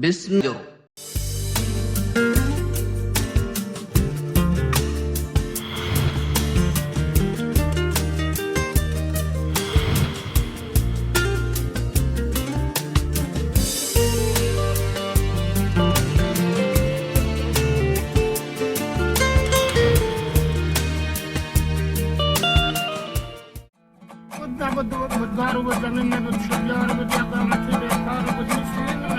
بسم الله. بالدار وبالزمن بالشجار وباليقظة بالإفطار وبالمسلمين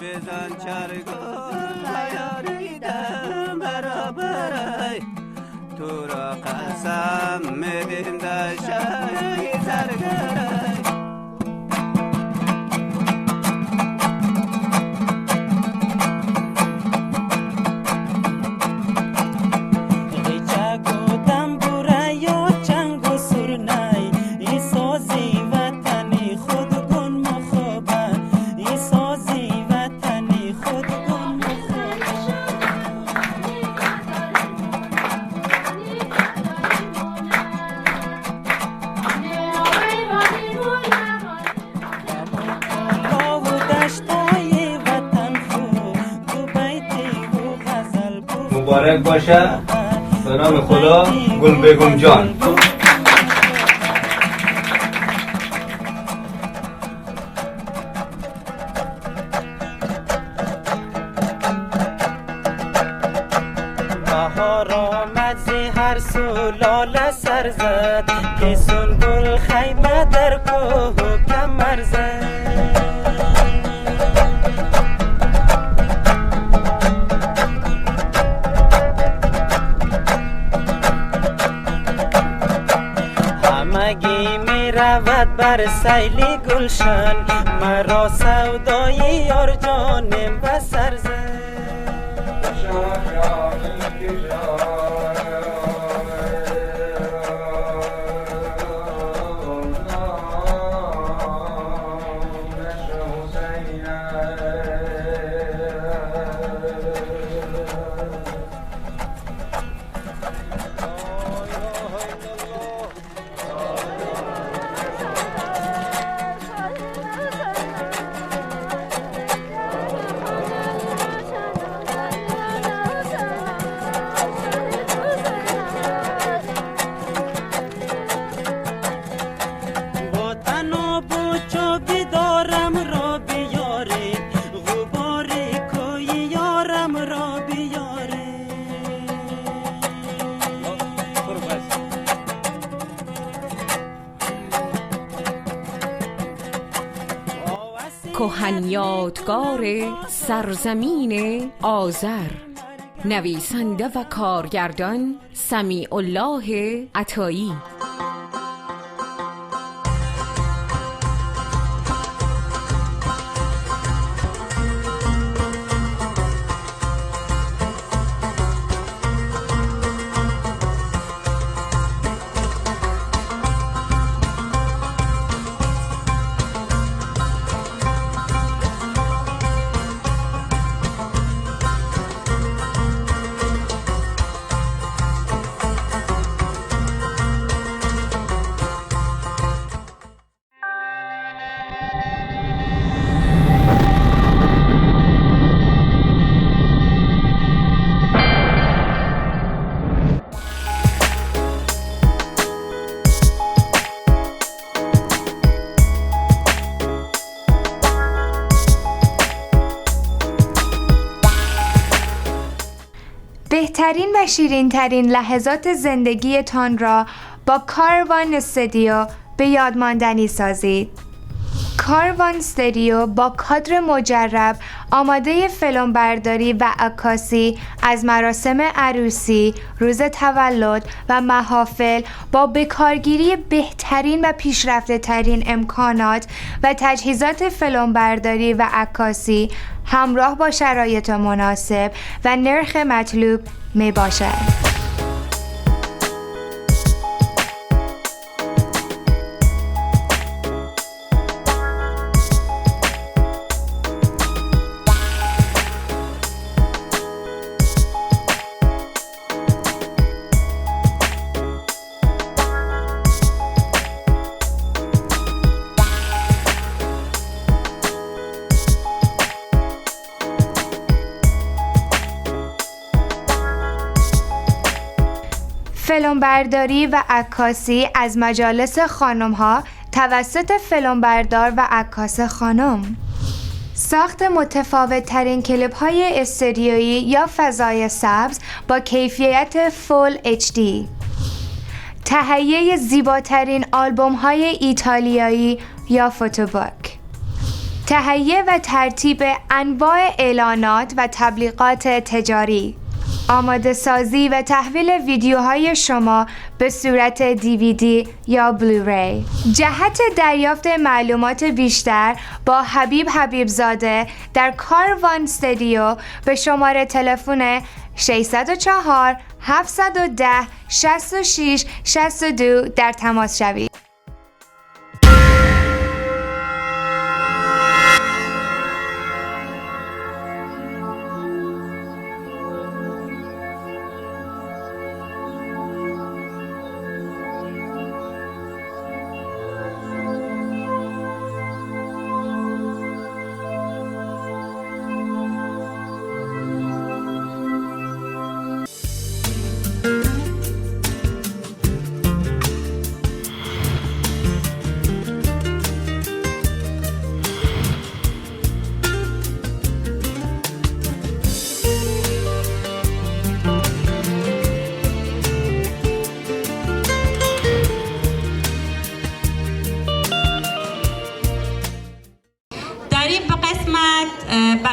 بزن چرگل نیاریدم برابرای تو را قسم میدیم دشای زرگرای مبارک باشه به نام خدا گل بیگم جان. بهار آمد زی هر سو لاله سر زد که سنبل خیمه در کوه و کمر زد همگی می رود بر سیل گلشن مرا سودای یار جانم و سر زد کهن یادگار سرزمین آذر، نویسنده و کارگردان سمیع الله عطایی. بهترین و شیرین ترین لحظات زندگیتان را با کاروان استودیو به یادماندنی سازید. کاروان استودیو با کادر مجرب آماده فیلمبرداری و عکاسی از مراسم عروسی، روز تولد و محافل با بکارگیری بهترین و پیشرفته ترین امکانات و تجهیزات فیلمبرداری و عکاسی همراه با شرایط مناسب و نرخ مطلوب می باشد. فیلمبرداری و عکاسی از مجالس خانم‌ها توسط فیلمبردار و عکاس خانم. ساخت متفاوت ترین کلیپ‌های استودیویی یا فضای سبز با کیفیت فول HD. تهیه زیباترین آلبوم‌های ایتالیایی یا فوتوبوک. تهیه و ترتیب انواع اعلانات و تبلیغات تجاری. آماده سازی و تحویل ویدیوهای شما به صورت DVD یا بلوری. جهت دریافت معلومات بیشتر با حبیبزاده در کاروان استودیو به شماره تلفن 604 710 66 62 در تماس شوید.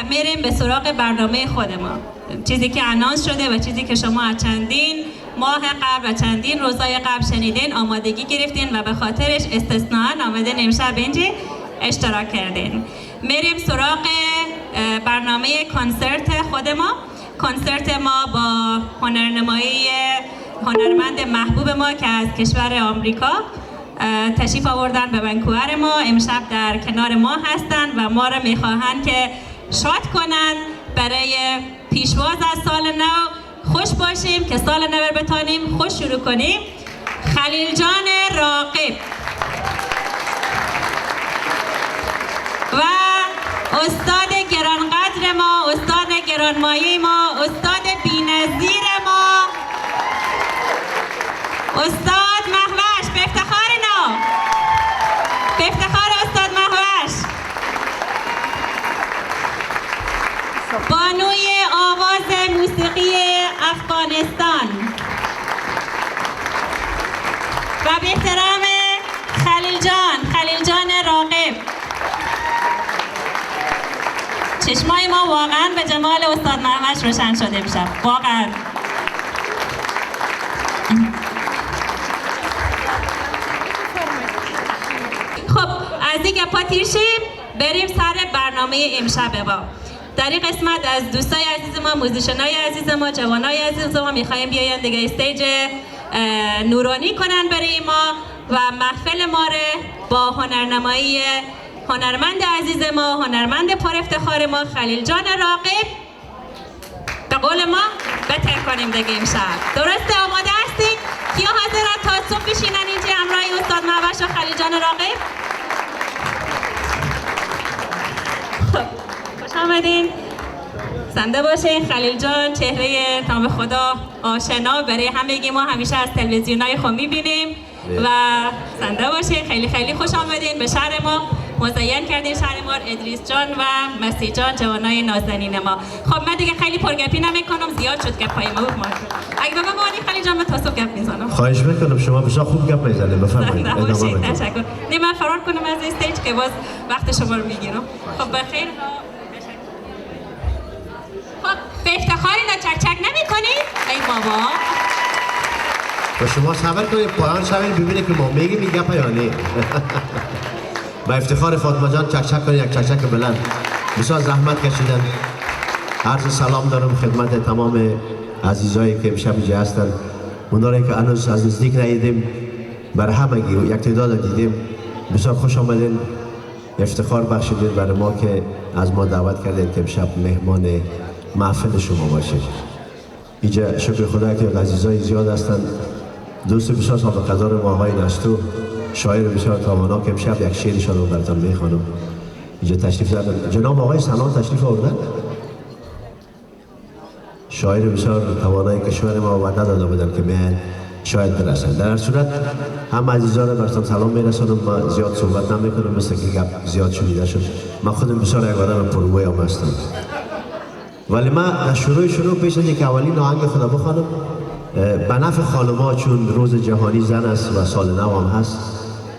میریم به سراغ برنامه خود ما، چیزی که انانس شده و چیزی که شما از چندین ماه قبل و چندین روزهای قبل شنیدین، آمادگی گرفتین و به خاطرش استثناء آمدین امشب اینجا اشتراک کردین. میریم سراغ برنامه کنسرت خود ما. کنسرت ما با هنرنمایی هنرمند محبوب ما که از کشور آمریکا تشریف آوردن به ونکوور ما، امشب در کنار ما هستند و ما را میخواهند که شاد کنند برای پیشواز از سال نو. خوش باشیم که سال نو بتانیم خوش شروع کنیم. خلیل جان راقب و استاد گرانقدر ما، استاد گرانمایه ما، استاد بی‌نظیر ما، استاد مهوش. به افتخار اینا، به افتخار استاد مهوش، بانوی آواز موسیقی افغانستان و به احترام خلیل جان راقب. چشمای ما واقعا به جمال استاد مهوش روشن شده امشب، واقعا. خب از دیگه پا شیم، بریم سر برنامه امشب ما. در این قسمت از دوستای عزیز ما، موزیشنای عزیز ما، جوانای عزیز ما میخوایم بیاین دیگه استیج نورانی کنن برای ما و محفل ما رو با هنرنمایی هنرمند عزیز ما، هنرمند پر افتخار ما، خلیل جان راقب به قول ما بتر کنیم دیگه امشب. درسته؟ آماده هستید؟ کیا حاضرن تا صبح بشینن اینجا همراه استاد مهوش و خلیل جان راقب؟ خوش آمدین. زنده باشین. خلیل جان چهره نام خدا آشنا برای همگی ما همیشه از تلویزیونای خود میبینیم و زنده باشین. خیلی خیلی خوش آمدین به شهر ما. مزین کردیم شهرمار. ادریس جان و مسیح جان جوانای نازنین ما. خب من دیگه خیلی پرگپی نمیکنم، زیاد شد گپای ما بود. اگه بابا مانی خیلی جان من تاسو گپ میزنم. خواهش میکنم شما بسیار خوب گپ میزنید، بفرمایید ادامه بدید. تشکر. نه من فرار کنم از استیج که باز وقت شما رو میگیرم. خب بخیر خب به افتخار اینا چک چک نمی‌کنید؟ ای بابا و شما صبر کنید پایان شوید ببینید که ما میگیم این گپ یا نه. با افتخار فاطمه جان چک چک کنید، یک چک چک بلند. بسیار زحمت کشیدن. عرض سلام دارم خدمت تمام عزیزایی که امشب اینجا هستن. اونایی که هنوز از نزدیک ندیدیم، برای همگی یک تعداد دیدیم. بسیار خوش آمدین. افتخار بخشیدین برای ما که از ما دعوت کردین که امشب مهمان محفل شما باشید. اینجا شکر خدا که عزیزای زیاد هستن. دوست بسیار سابقه دار ما آقای نستو، شاعر بسیار توانا که امشب یک شعرشان رو براتون میخوانم. اینجا تشریف دارن. جناب آقای سنان تشریف آوردن. شاعر بسیار توانایی که شعر ما وعده داده بودن که میان شاید برسن. در هر صورت هم عزیزان رو براتون سلام میرسونم. ما زیاد صحبت نمیکنم مثل که گپ زیاد شنیده شد. من خودم بسیار یک آدم پرگوی هم هستم. ولی من در شروع پیش از اینکه اولین آهنگ خدا بخوانم به نفع خانم‌ها، چون روز جهانی زن است و سال نو هم هست،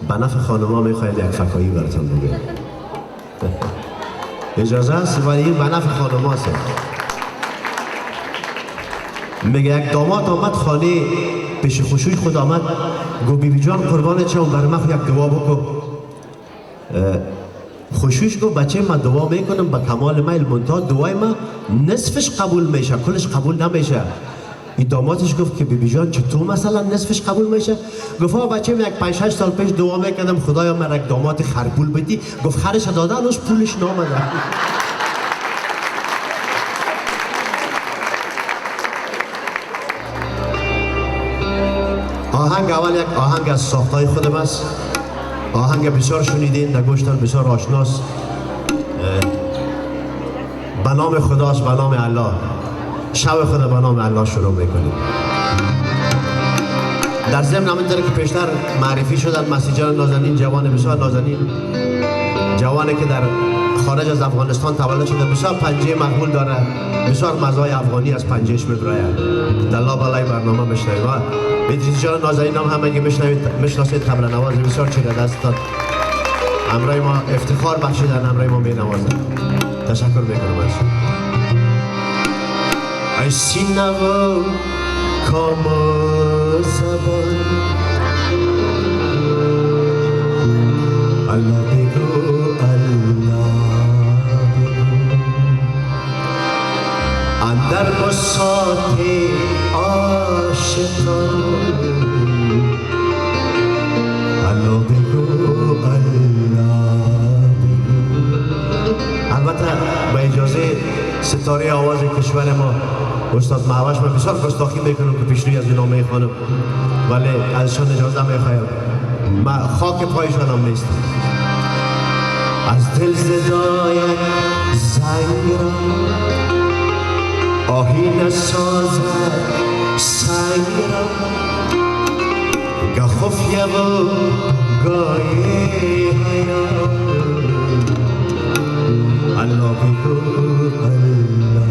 به نفع خانم‌ها میخوایم یک فکایی براتون بگم. اجازه است؟ ولی این به نفع خانم‌هاست. میگه یک داماد آمد خانه پیش خوشوی خود آمد، گو بیبی جان قربان چم برای من یک دعا بکن. خوشویش گفت بچه من دعا میکنم به کمال میل، منتها دعای من نصفش قبول میشه کلش قبول نمیشه. این دامادش گفت که بیبی جان چطور مثلا نصفش قبول میشه؟ گفت بچه من یک 5-6 سال پیش دعا میکردم خدایا من یک داماد خرپول بدی، گفت خرش داده هنوز پولش نامده. آهنگ اول یک آهنگ از ساختای خودم است. آهنگ بسیار شنیدین، در گوشتان بسیار آشناست. به نام خداست، به نام الله. شب خدا به نام الله شروع میکنیم. در ضمن همینطور که پیشتر معرفی شدن مسیح جان نازنین، جوان بسیار نازنین، جوانی که در خارج از افغانستان تولد شده، بسیار پنجه مقبول داره، بسیار مزای افغانی از پنجهش میبراید. دلا بالای برنامه بشنوید. ادریس جان نازنین هم همه میشناسید، قبل نواز بسیار چیره دست داد. همراه ما افتخار بخشیدن، همراه ما مینوازن. تشکر میکنم ازشون. ای سینه و کام و زبان، الله بگو الله بگو، اندر بساط عاشقان، الله بگو الله بگو. البته با اجازه ستاره آواز کشور ما استاد معوش من بسیار گستاخی میکنم که پیشروی از اینا میخوانم، ولی ازشان اجازه میخوایم. من خاک پایشان هم نیستم. از دل زدایت زنگ را آهین سازد سنگ را، گه خفیه و گاهی حیران، الله بگو الله.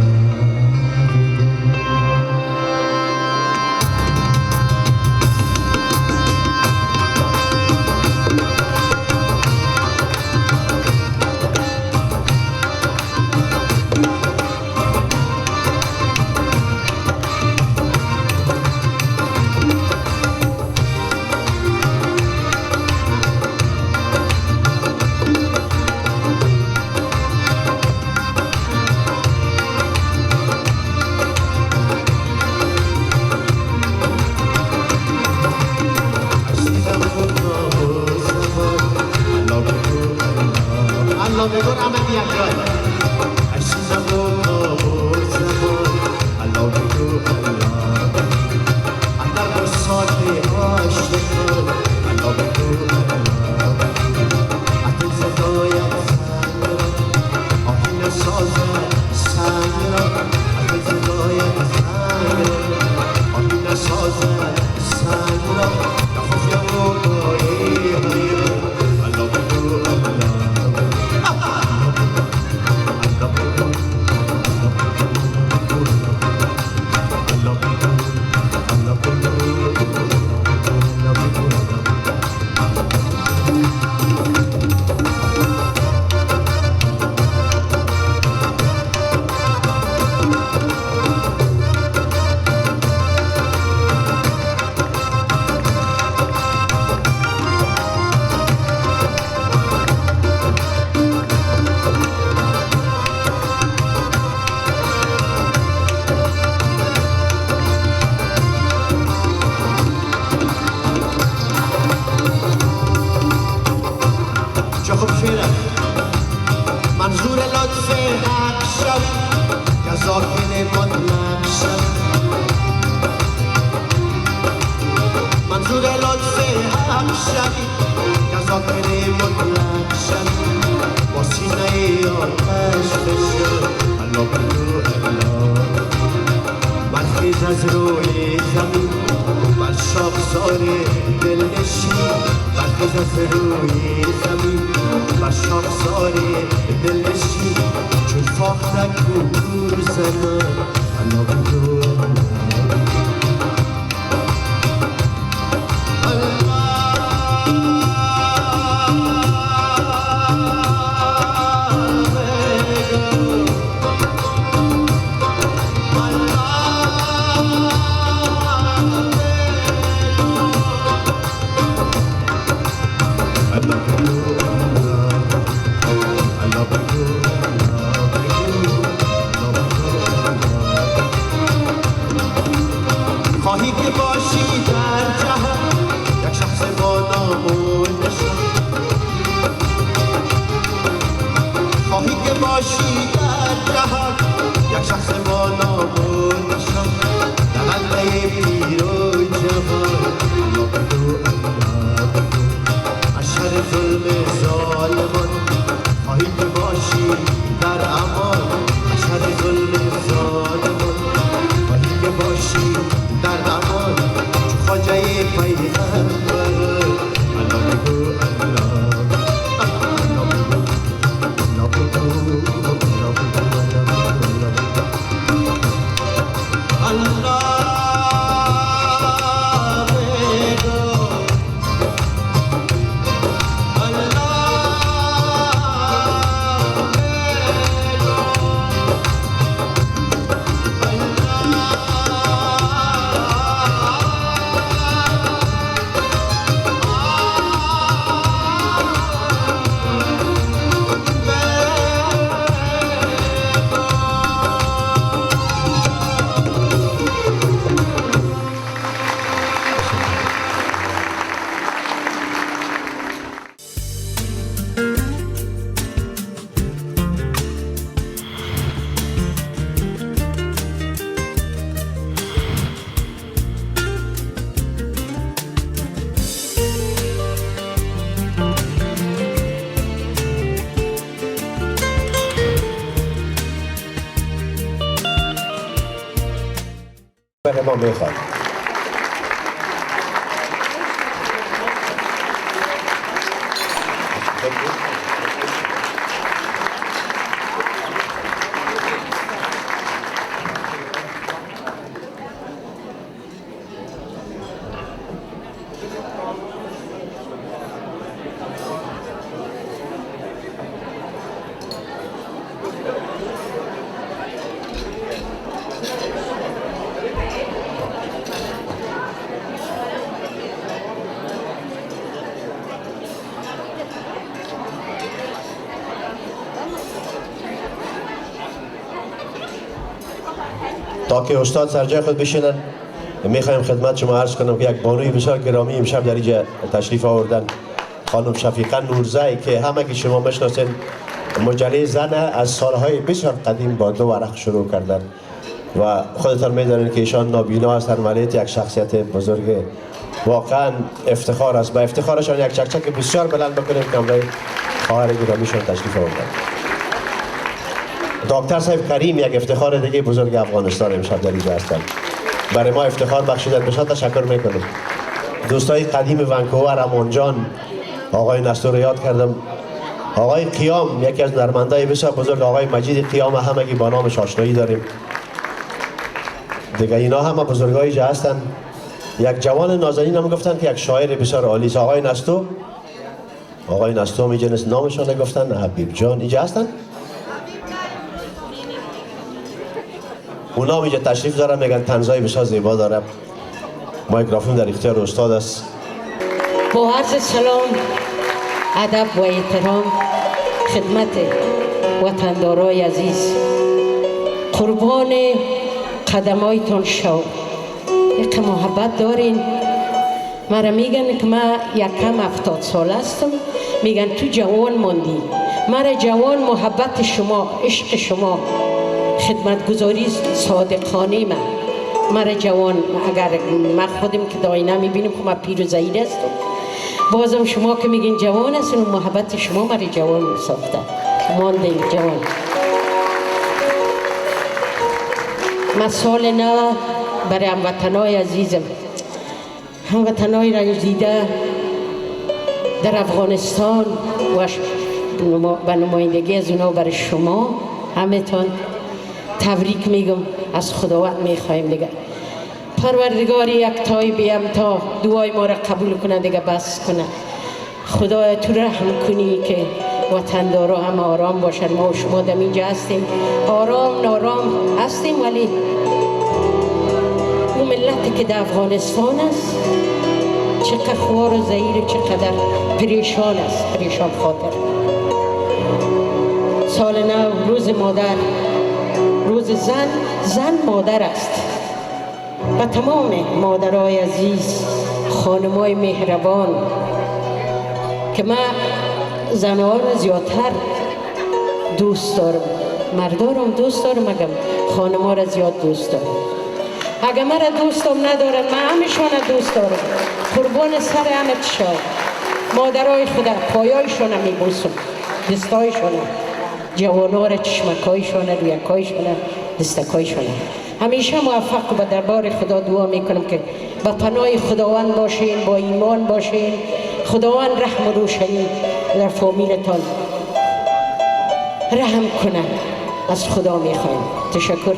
برخیز از روی زمین بر شاخسار دلنشین برخیز از روی زمین بر شاخسار دلنشین چون فاختک گور زمان الله بگو خواهی که باشی در جهان یک شخص با نام و نشان خواهی که باشی در جهان یک شخص با نام و نشان در قلعه پیر و جوان الله بگو الله بگو از شر ظلم ظالمان خواهی که باشی در امان از شر ظلم ظالمان خواهی که باشی در امان چو خواجه پیغمبر الله بگو الله الله بگو الله بگو الله بگو الله ما میخواد تا که استاد سر جای خود بشینن میخوایم خدمت شما عرض کنم که یک بانوی بسیار گرامی امشب در اینجا تشریف آوردن خانم شفیقه نورزی که همه که شما میشناسین مجله زن از سالهای بسیار قدیم با 2 ورق شروع کردن و خودتان میدانید که ایشان نابینا هستند ولی یک شخصیت بزرگ واقعا افتخار است. با افتخارشان یک چکچک بسیار بلند بکنیم که امروز خواهر گرامیشان تشریف آوردن. دکتر صاحب کریم یک افتخار دیگه بزرگ افغانستان امشب در اینجا هستند. برای ما افتخار بخشیدن بسیار تشکر میکنیم. دوستای قدیم ونکوور امان جان آقای نستور یاد کردم، آقای قیام یکی از نرمندای بسیار بزرگ، آقای مجید قیام همگی با نامش آشنایی داریم دیگه. اینا همه بزرگای جا هستن. یک جوان نازنین هم گفتن که یک شاعر بسیار عالی است، آقای نستو. آقای نستو می جنس نامشان گفتن، حبیب جان اینجا هستن. اونا اینجا تشریف دارن، میگن طنزای بسیار زیبا داره. مایکروفون در اختیار استاد است. با عرض سلام، ادب و احترام خدمت وطندارای عزیز، قربان قدمایتان شو. یک محبت دارین. مرا میگن که من یکم 70 سال هستم، میگن تو جوان ماندی. مرا جوان محبت شما، عشق شما، خدمتگزاری صادقانه مرا جوان. اگر من خودم که داینا میبینم که من پیر و ضعیف هستم، بازم شما که میگین جوان هستین و محبت شما مرا جوان ساخته. ماندیم جوان. من سال 9 برای هموطنای عزیزم، هموطنای رنج دیده در افغانستان و به نمایندگی از اونا برای شما همه تان تبریک میگم، از خداوند میخوایم دیگه پروردگار یکتای بیم تا دعای ما را قبول کنه دیگه، بس کنه. خدایا تو رحم کنی که وطندارا هم آرام باشن. ما و شما در اینجا هستیم، آرام نارام هستیم، ولی اون ملتی که در افغانستان است چقدر خوار و ضعیف، چقدر پریشان است، پریشان خاطر. سال نو روز مادر، روز زن مادر است. و تمام مادرای عزیز، خانمای مهربان که من زنها رو زیادتر دوست دارم، مردارم دوست دارم، اگم خانمها رو زیاد دوست دارم. اگه من را دوستم ندارن، من همیشان را دوست دارم. قربان سر همت شد. مادرای خدا پایایشان را میبوسم، دستایشان را، جوانها را چشمکایشان را، رویکایشان را، دستکایشان را. همیشه موفق و به دربار خدا دعا میکنم که با پناه خداوند باشین، با ایمان باشین. خداوند رحم و روشنی در فامیلتان رحم کنه، از خدا میخوایم. تشکر.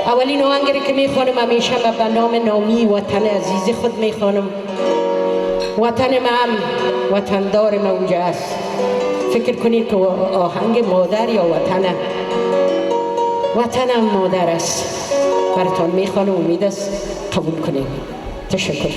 اولین آهنگی که میخوانم همیشه به نام نامی وطن عزیز خود میخوانم. وطن من، وطندار من اونجا است. فکر کنید که آهنگ مادر یا وطنه؟ وطنم مادر است. براتان میخوانم، امید است قبول کنید. تشکر.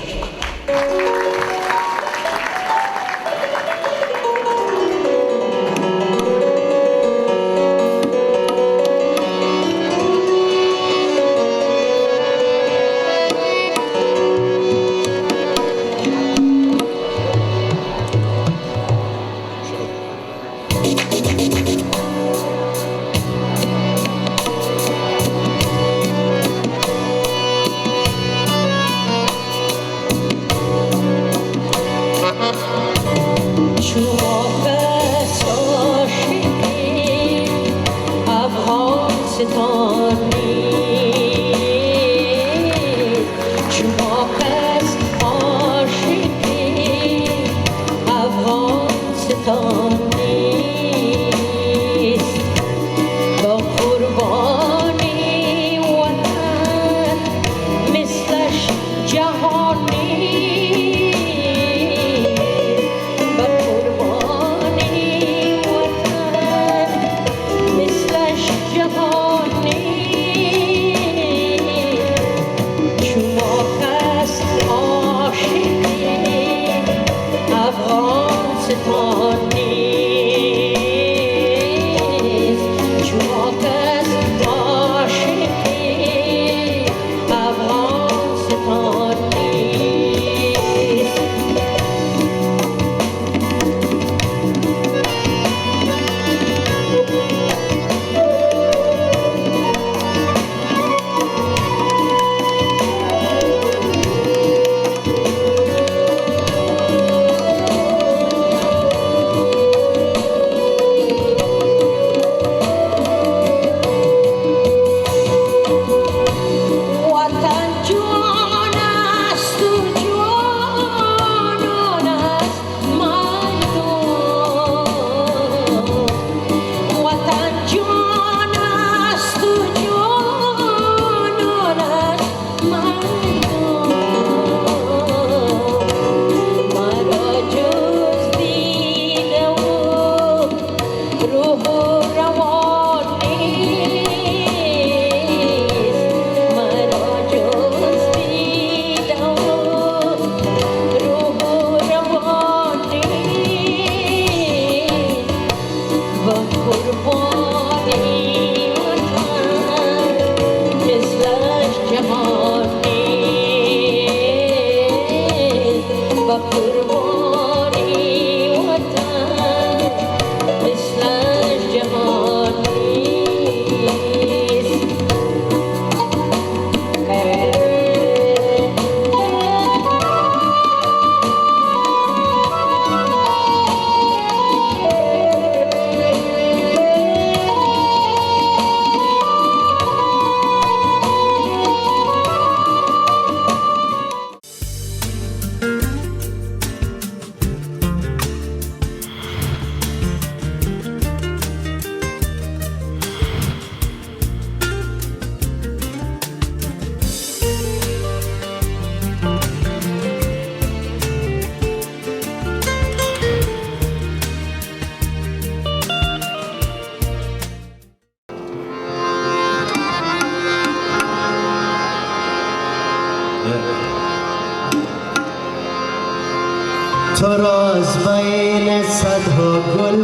تو را از بین صدها گل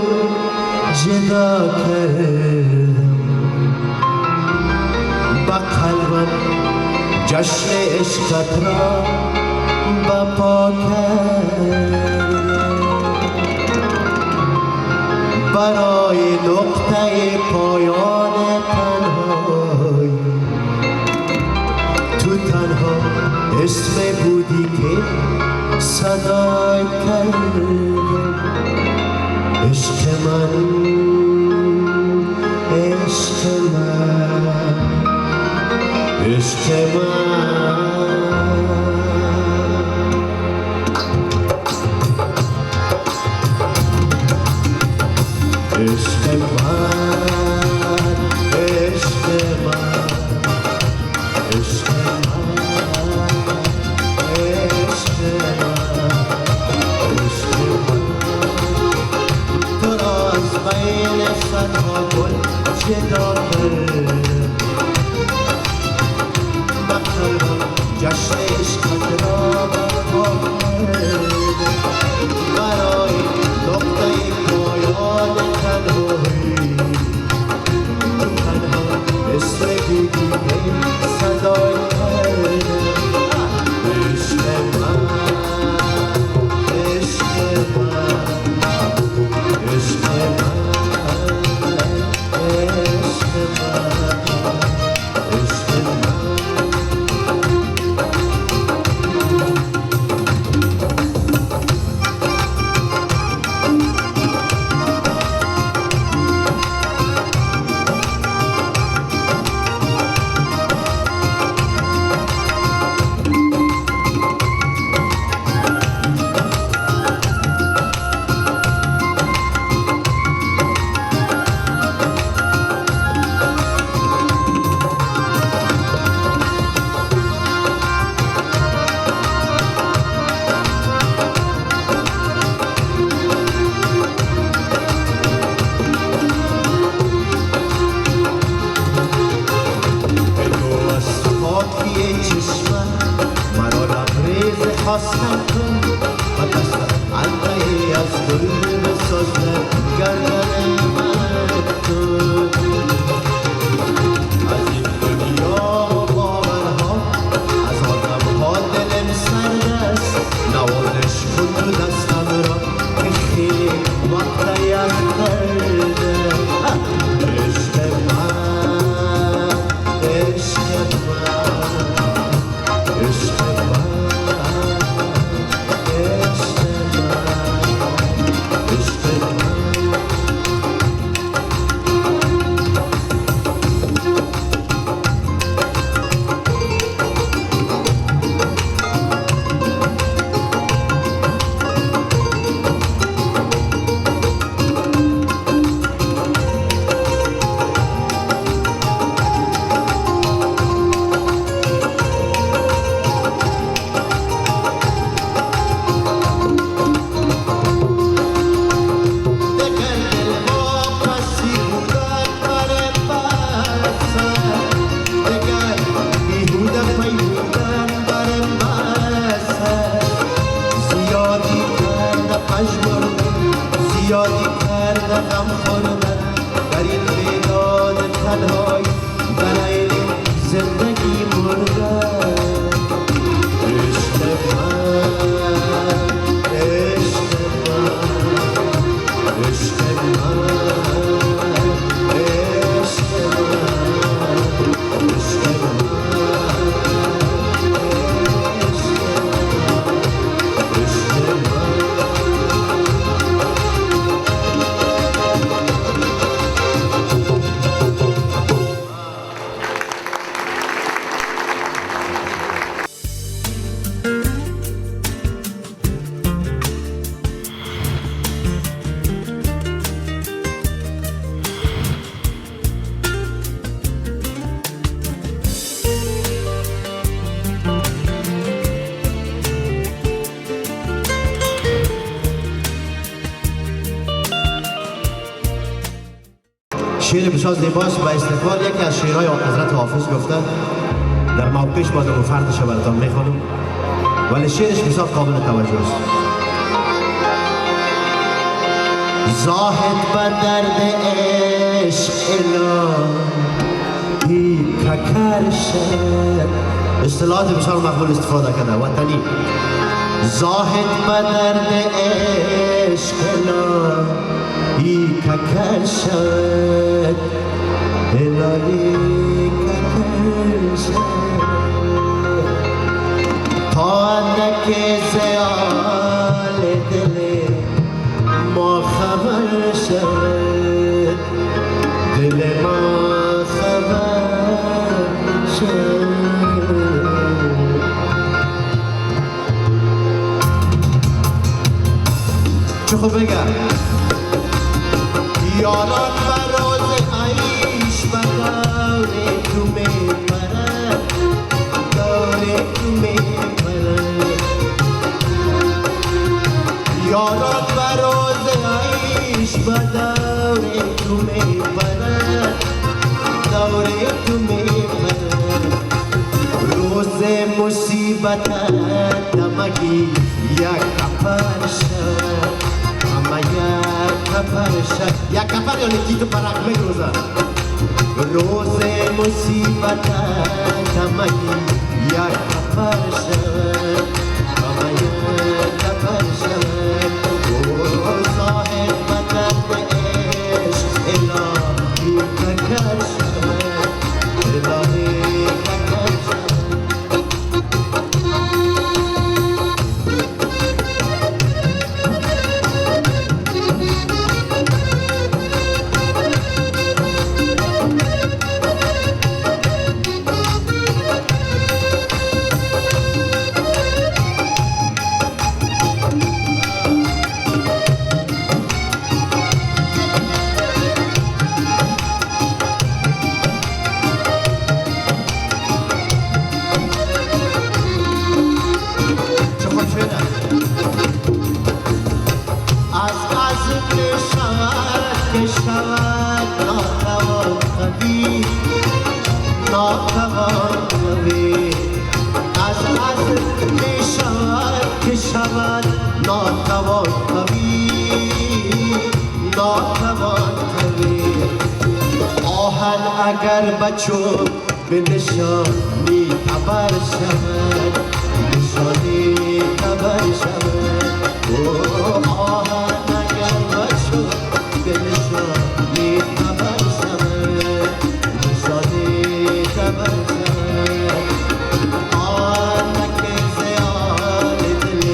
جدا کردم، با قلبم جشن عشقت را بپا کردم. برای نقطه پایان تنهایی تو تنها اسم بودی که صدای کردم. عشق من، عشق من، عشق من. عشق من، عشق من، عشق من، عشق من، عشق من. تو را از بین صدها گل جدا کردم، با قلبم جشن عشقت را برپا کردم. برای نقطه پایان تنهایی تو تنها اسم بودی که صدای کردم. عشق من، عشق من، عشق من، عشق من، عشق من. خواستم کن و دستم علقه از گل بسازم گردن من تو. از این دنیا و باورها از آدمها دلم سرد است. نوازش کن تو دستم را که خیلی وقتی از دردم. عشق من، عشق من، عشق من. زیادی کرده غم خوردن در این میدان تنهایی برای زندگی مردن. عشق من، عشق من، عشق من، عشق من، عشق شعر بسیار زیباست و استقبال یکی از شعرهای حضرت حافظ گفته در موقعش بازم فردش براتان میخوانم، ولی شعرش بسیار قابل توجه است. زاهد به درد عشق الهی ککر شد. اصطلاحات بسیار مقبول استفاده کرده وطنی. زاهد به درد عشق الهی ککر شد، الهی ککر شد، تا اندک زیال دل ما خبر شد، دل ما خبر شد. چه خوب بگم یاران براز عیش و دور تو میپرد، دور تو میپرد. یاران براز عیش و دور تو میپرد، دور تو میپرد. روز مصیبت نمکی یک کفر شد، اما یک کفر شد. یک کفر یعنی کی تو پرک میگروزه. روز مصیبت نمکی یک کفر شد، اما یک کفر شد. زاهد به درد عشق الهی ککر شد، الهی ککر شد. اگر بچو به نشانی خبر شود، نشانی خبر شود. آهن اگر بچو به نشانی خبر شود، نشانی خبر شود. آهن که زیال دل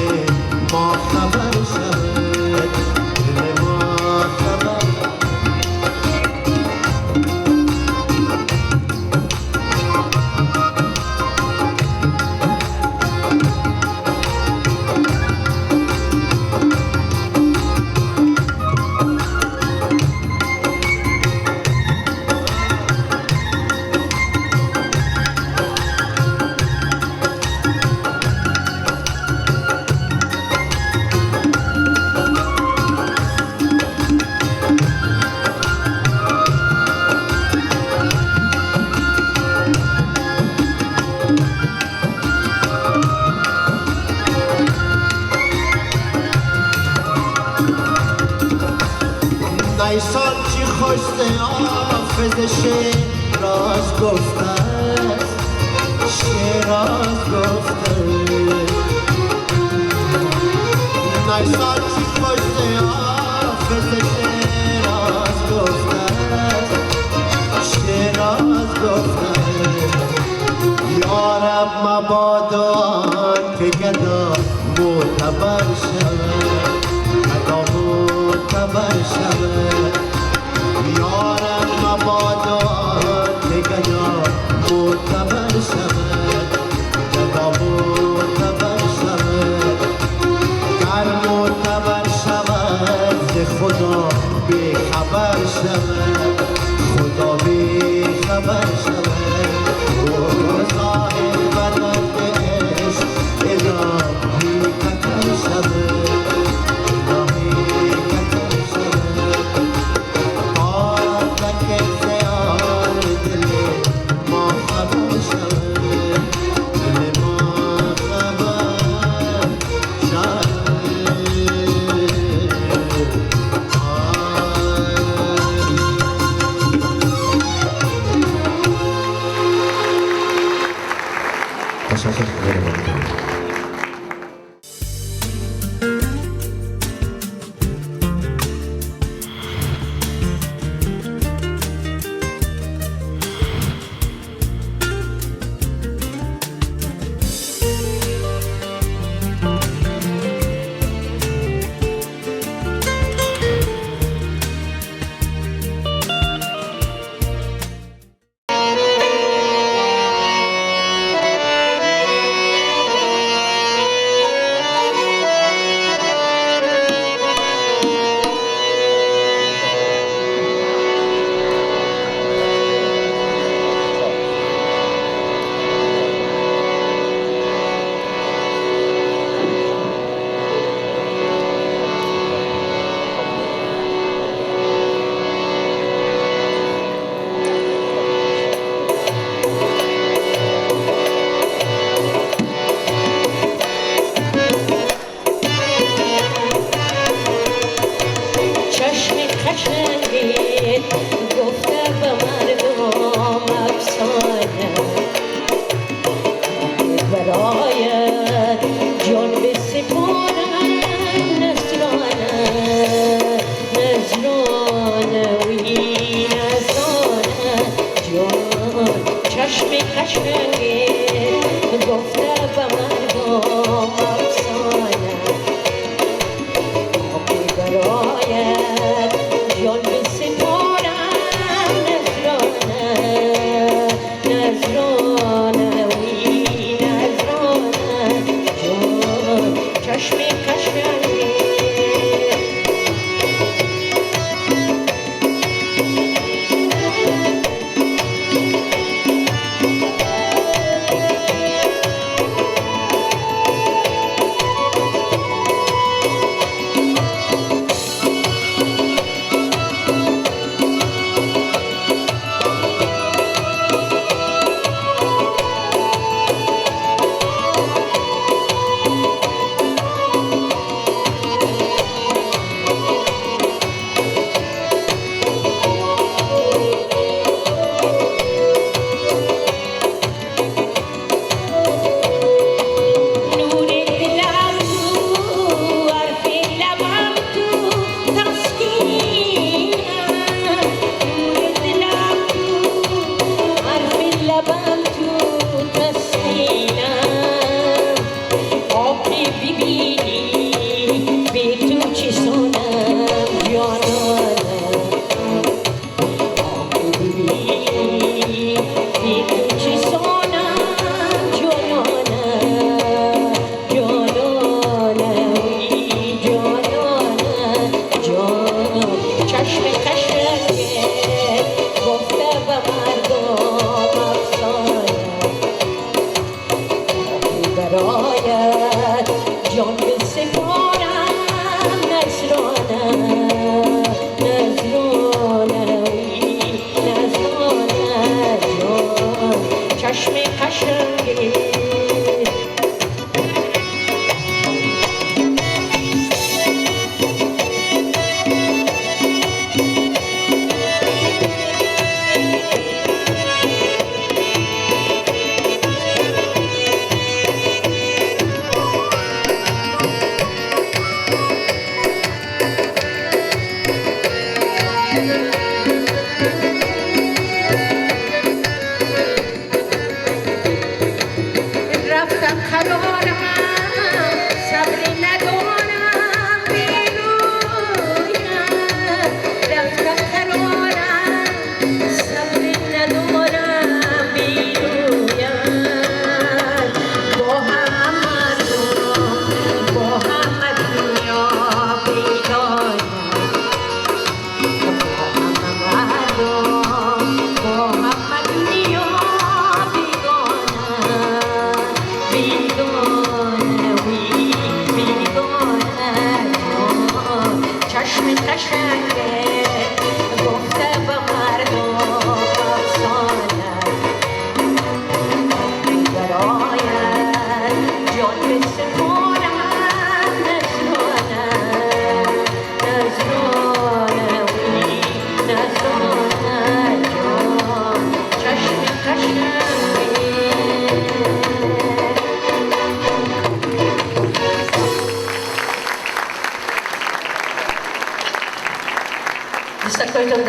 ما خبر شود، دل ما خبر. نیسان چی خوشت حافظ شیراز گفته است، شیراز گفته. نیسان چی خوشت حافظ شیراز گفته است، شیراز گفته. یارب مبادا که گدا معتبر شود، گدا معتبر شود. یارب مبادا که گدا معتبر شود، گدا معتبر شود. گر معتبر شود ز خدا بی خبر شود، خدا بی خبر شود. زاهد به درد عشق الهی ککر شود، الهی ککر شود. تشکر می‌کنم.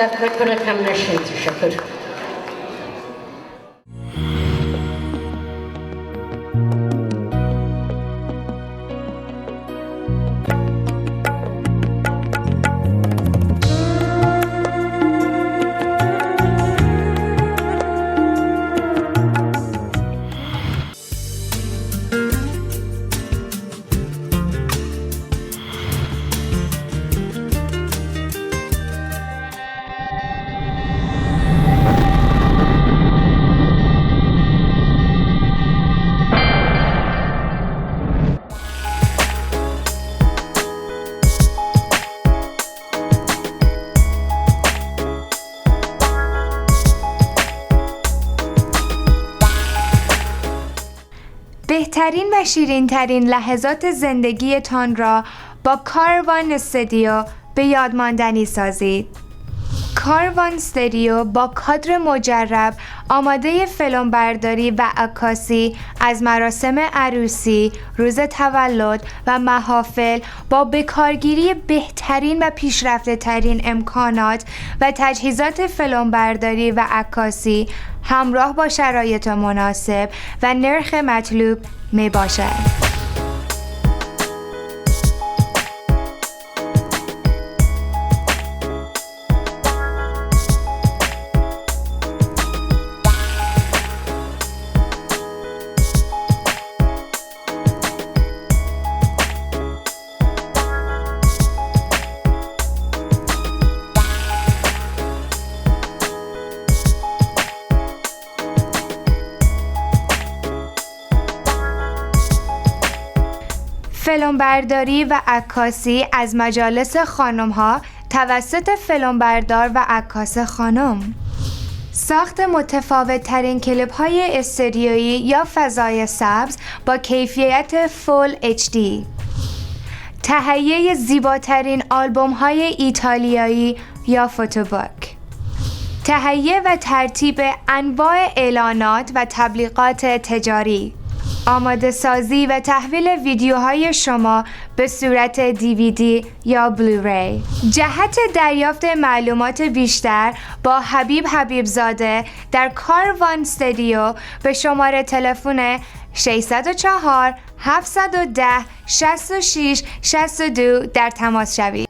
صدق میکنه کم نشین. تشکر. بهترین و شیرین‌ترین لحظات زندگیتان را با کاروان استودیو به یادماندنی سازید. کاروان استودیو با کادر مجرب آماده فیلمبرداری و عکاسی از مراسم عروسی، روز تولد و محافل با بکارگیری بهترین و پیشرفته ترین امکانات و تجهیزات فیلمبرداری و عکاسی همراه با شرایط مناسب و نرخ مطلوب می باشد. فیلمبرداری و عکاسی از مجالس خانم‌ها توسط فیلمبردار و عکاس خانم. ساخت متفاوت ترین کلیپ های استودیویی یا فضای سبز با کیفیت فول HD. تهیه زیباترین آلبوم های ایتالیایی یا فوتوبوک. تهیه و ترتیب انواع اعلانات و تبلیغات تجاری. آماده سازی و تحویل ویدیوهای شما به صورت DVD یا بلوری. جهت دریافت معلومات بیشتر با حبیبزاده در کاروان استودیو به شماره تلفن 604 710 66 62 در تماس شوید.